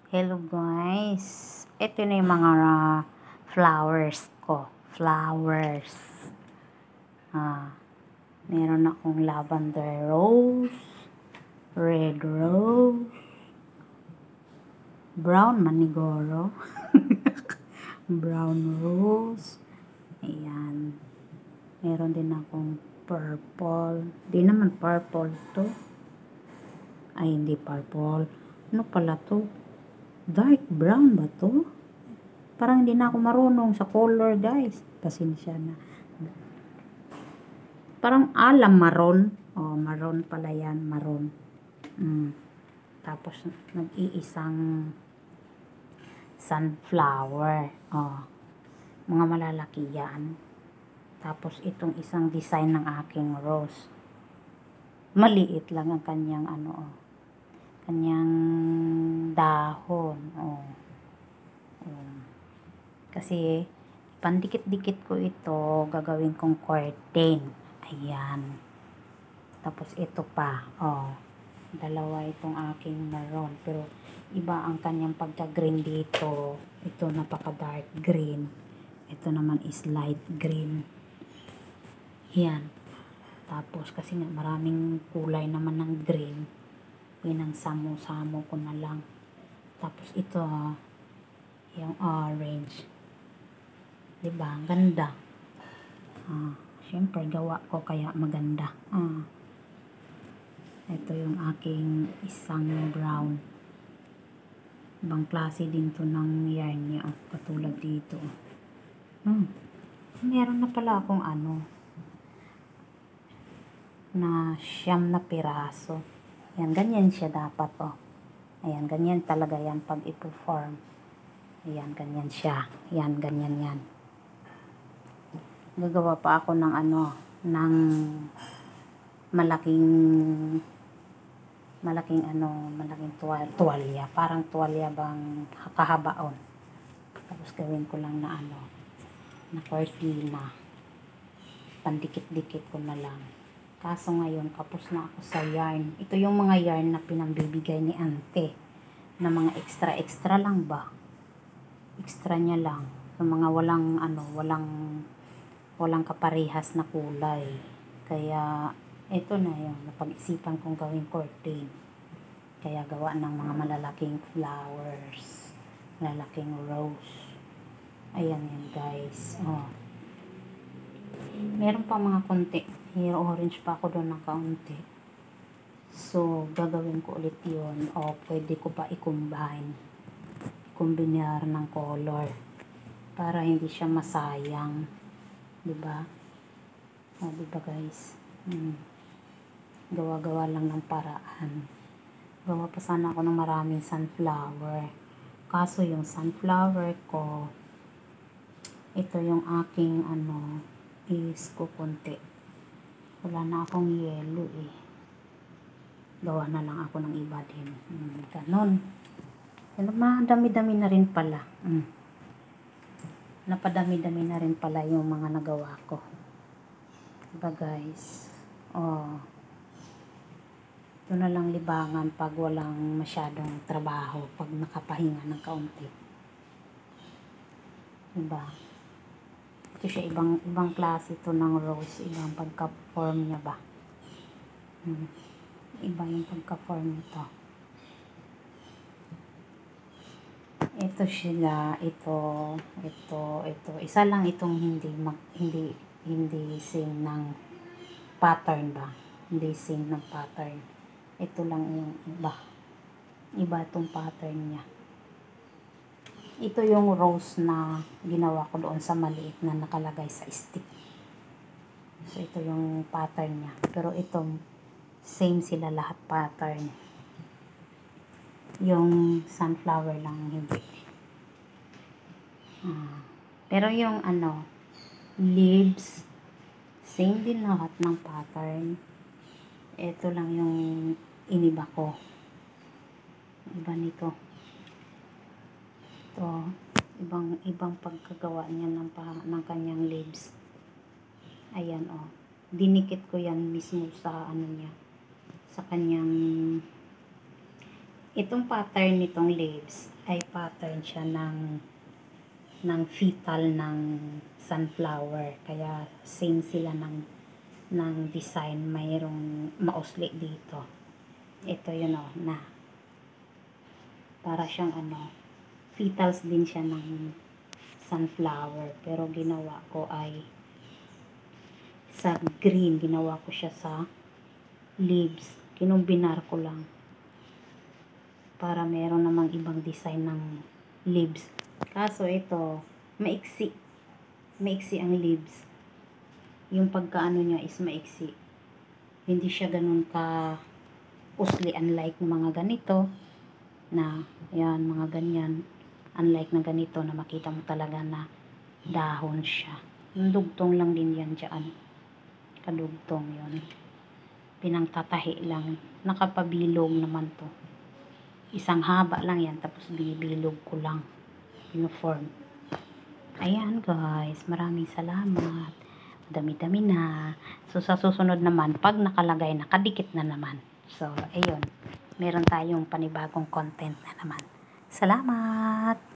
Hello guys, ito na yung mga flowers ko. Flowers. Meron akong lavender rose, red rose, brown manigoro, brown rose. Ayan. Meron din akong purple. Di naman purple to. Ay, hindi purple. Ano pala to? Dark brown ba to? Parang hindi na ako marunong sa color, guys. Pasensya na. Parang alam maroon. Oh, maroon pala yan. Maroon. Tapos, nag-iisang sunflower. Oh, mga malalaki yan. Tapos, itong isang design ng aking rose. Maliit lang ang kanyang kanyang dahon. Kasi pandikit-dikit ko ito, gagawin kong curtain. Ayan. Tapos ito pa, dalawa itong aking maroon, pero iba ang kanyang pagka-green dito. Ito napaka-dark green. Ito naman is light green. Ayan. Tapos kasi nga maraming kulay naman ng green, pinangsamo-samo ko na lang. Tapos ito, yung orange. Diba? Ang ganda. Siyempre, gawa ko kaya maganda. Ito yung aking isang brown. Ibang klase din to ng yarn niya. Katulad dito. Meron na pala akong na 9 na piraso. Ayan, ganyan siya dapat, Ayan, ganyan talaga yan pag i-perform. Ayan, ganyan siya. Ayan, ganyan yan. Gagawa pa ako ng ng malaking tuwalya. Parang tuwalya bang kahabaon. Tapos gawin ko lang na na cortina. Pandikit-dikit ko na lang. Kaso ngayon, kapos na ako sa yarn. Ito yung mga yarn na pinambibigay ni ante. Na mga extra lang ba? Extra niya lang. Sa mga walang kaparehas na kulay. Kaya, ito na yung napag-isipan kong gawing curtain. Kaya gawa ng mga malalaking flowers. Malalaking rose. Ayan yan guys. Meron pa mga konti. Here, orange pa ako doon ng kaunti. So, gagawin ko ulit yun. Pwede ko pa i-combine. Kombinar ng color. Para hindi siya masayang. Diba? Diba guys? Gawa-gawa lang ng paraan. Gawa pa sana ako ng maraming sunflower. Kaso yung sunflower ko, ito yung aking is kukunti. Wala na akong yellow Gawa na lang ako ng iba din. Ganon. Madami-dami na rin pala. Napadami-dami na rin pala yung mga nagawa ko. Diba guys? Ito na lang libangan pag walang masyadong trabaho. Pag nakapahinga ng kaunti. Diba? Ito siya ibang klase ito ng rose. Ibang pagka-form niya ba? Iba yung pagka-form nito. Ito sila, ito. Isa lang itong hindi same ng pattern ba? Hindi same ng pattern. Ito lang yung iba. Iba itong pattern niya. Ito yung rose na ginawa ko doon sa maliit na nakalagay sa stick. So, ito yung pattern niya. Pero itong same sila lahat pattern. Yung sunflower lang hindi. Pero yung leaves, same din lahat ng pattern. Ito lang yung iniba ko. Iba nito. Ito, ibang pagkagawa niya ng kanyang leaves. Ayan dinikit ko yan mismo sa niya. Sa kanyang Itong pattern nitong leaves ay pattern siya ng petal ng sunflower. Kaya same sila ng design. Mayroong mausli dito. Ito yun na. Para siyang petals din siya ng sunflower. Pero ginawa ko ay sa green. Ginawa ko siya sa leaves. Kinumbinar ko lang. Para meron namang ibang design ng leaves. Kaso ito, maiksi. Maiksi ang leaves. Yung pagkaano niya is maiksi. Hindi siya ganun ka usli, unlike ng mga ganito na, yan, mga ganyan. Unlike na ganito na makita mo talaga na dahon siya. Yung dugtong lang din yan dyan. Kadugtong yun. Pinangtatahi lang. Nakapabilog naman to. Isang haba lang yan, tapos binibilog ko lang. Uniform. Ayan guys, maraming salamat. Dami-dami na. So sa susunod naman, pag nakalagay, nakadikit na naman. So, ayun. Meron tayong panibagong content na naman. Salamat!